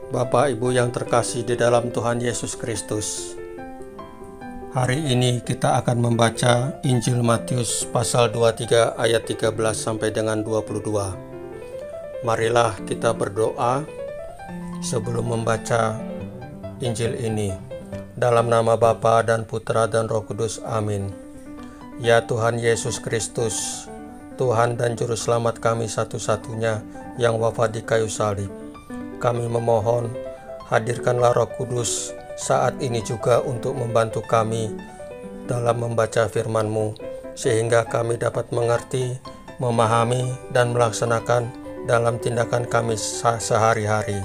Bapak Ibu yang terkasih di dalam Tuhan Yesus Kristus, hari ini kita akan membaca Injil Matius pasal 23 ayat 13 sampai dengan 22. Marilah kita berdoa sebelum membaca Injil ini. Dalam nama Bapa dan Putra dan Roh Kudus, amin. Ya Tuhan Yesus Kristus, Tuhan dan Juru Selamat kami satu-satunya yang wafat di kayu salib, kami memohon, hadirkanlah Roh Kudus saat ini juga untuk membantu kami dalam membaca firman-Mu, sehingga kami dapat mengerti, memahami, dan melaksanakan dalam tindakan kami sehari-hari.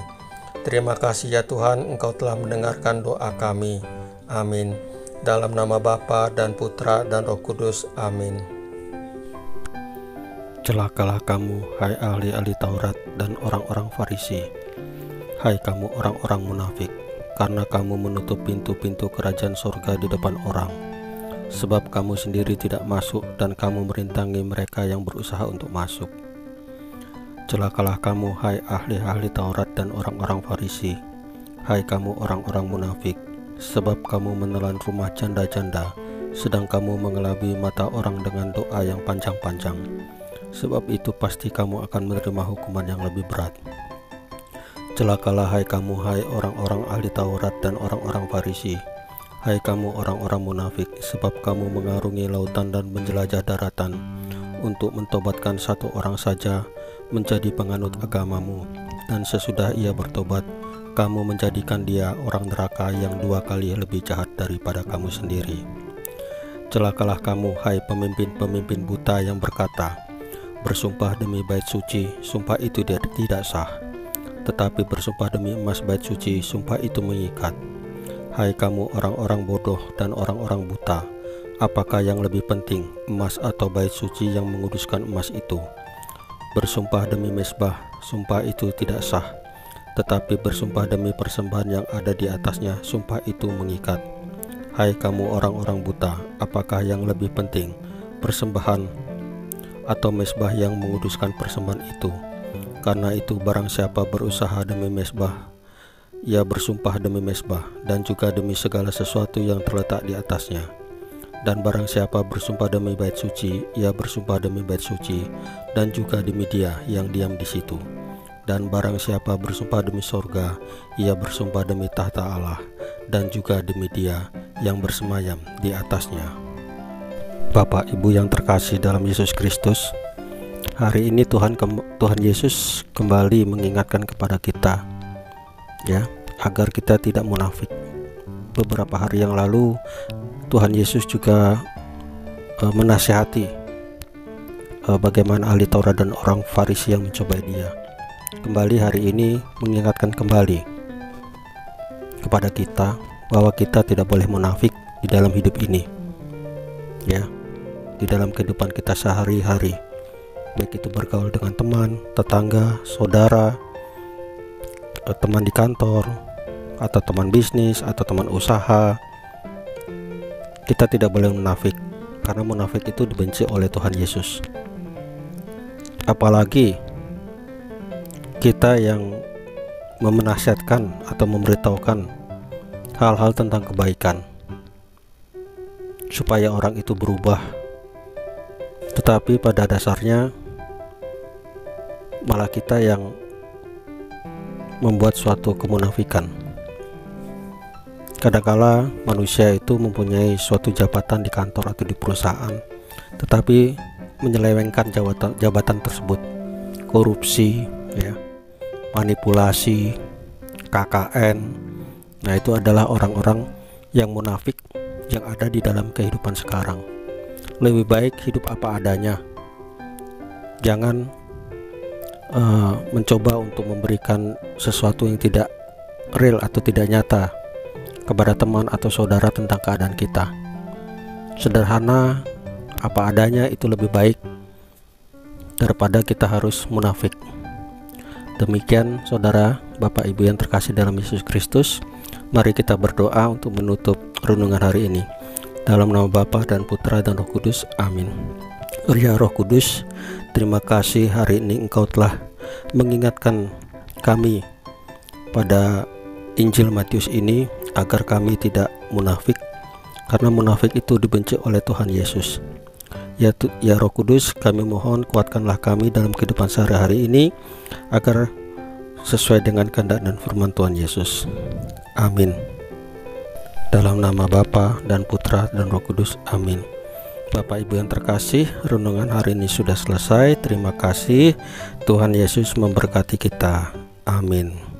Terima kasih ya Tuhan, Engkau telah mendengarkan doa kami. Amin. Dalam nama Bapa dan Putra dan Roh Kudus, amin. Celakalah kamu, hai ahli-ahli Taurat dan orang-orang Farisi, hai kamu orang-orang munafik, karena kamu menutup pintu-pintu kerajaan surga di depan orang, sebab kamu sendiri tidak masuk dan kamu merintangi mereka yang berusaha untuk masuk. Celakalah kamu, hai ahli-ahli Taurat dan orang-orang Farisi, hai kamu orang-orang munafik, sebab kamu menelan rumah janda-janda, sedang kamu mengelabui mata orang dengan doa yang panjang-panjang. Sebab itu pasti kamu akan menerima hukuman yang lebih berat. Celakalah hai kamu, hai orang-orang ahli Taurat dan orang-orang Farisi, hai kamu orang-orang munafik, sebab kamu mengarungi lautan dan menjelajah daratan untuk mentobatkan satu orang saja menjadi penganut agamamu, dan sesudah ia bertobat, kamu menjadikan dia orang neraka yang 2 kali lebih jahat daripada kamu sendiri. Celakalah kamu, hai pemimpin-pemimpin buta yang berkata, bersumpah demi bait suci, sumpah itu tidak sah. Tetapi bersumpah demi emas bait suci, sumpah itu mengikat. Hai kamu orang-orang bodoh dan orang-orang buta, apakah yang lebih penting, emas atau bait suci yang menguduskan emas itu? Bersumpah demi mezbah, sumpah itu tidak sah. Tetapi bersumpah demi persembahan yang ada di atasnya, sumpah itu mengikat. Hai kamu orang-orang buta, apakah yang lebih penting, persembahan atau mezbah yang menguduskan persembahan itu? Karena itu barang siapa berusaha demi mezbah, ia bersumpah demi mezbah dan juga demi segala sesuatu yang terletak di atasnya. Dan barang siapa bersumpah demi bait suci, ia bersumpah demi bait suci dan juga demi Dia yang diam di situ. Dan barang siapa bersumpah demi sorga, ia bersumpah demi tahta Allah dan juga demi Dia yang bersemayam di atasnya. Bapak Ibu yang terkasih dalam Yesus Kristus, hari ini Tuhan Yesus kembali mengingatkan kepada kita, ya, agar kita tidak munafik. Beberapa hari yang lalu Tuhan Yesus juga menasihati bagaimana ahli Taurat dan orang Farisi yang mencobai Dia. Kembali hari ini mengingatkan kembali kepada kita bahwa kita tidak boleh munafik di dalam hidup ini, ya, di dalam kehidupan kita sehari-hari, baik itu bergaul dengan teman, tetangga, saudara, teman di kantor, atau teman bisnis, atau teman usaha. Kita tidak boleh munafik, karena munafik itu dibenci oleh Tuhan Yesus. Apalagi kita yang menasihatkan atau memberitahukan hal-hal tentang kebaikan supaya orang itu berubah, tetapi pada dasarnya malah kita yang membuat suatu kemunafikan. Kadangkala manusia itu mempunyai suatu jabatan di kantor atau di perusahaan, tetapi menyelewengkan jabatan tersebut, korupsi, ya, manipulasi, KKN. Nah, itu adalah orang-orang yang munafik yang ada di dalam kehidupan sekarang. Lebih baik hidup apa adanya, jangan mencoba untuk memberikan sesuatu yang tidak real atau tidak nyata kepada teman atau saudara tentang keadaan kita. Sederhana, apa adanya itu lebih baik daripada kita harus munafik. Demikian saudara, Bapak Ibu yang terkasih dalam Yesus Kristus, mari kita berdoa untuk menutup renungan hari ini. Dalam nama Bapa dan Putra dan Roh Kudus, amin. Ya Roh Kudus, terima kasih hari ini Engkau telah mengingatkan kami pada Injil Matius ini agar kami tidak munafik, karena munafik itu dibenci oleh Tuhan Yesus. Ya Roh Kudus, kami mohon kuatkanlah kami dalam kehidupan sehari-hari ini agar sesuai dengan kehendak dan firman Tuhan Yesus. Amin. Dalam nama Bapa dan Putra dan Roh Kudus. Amin. Bapak Ibu yang terkasih, renungan hari ini sudah selesai. Terima kasih. Tuhan Yesus memberkati kita. Amin.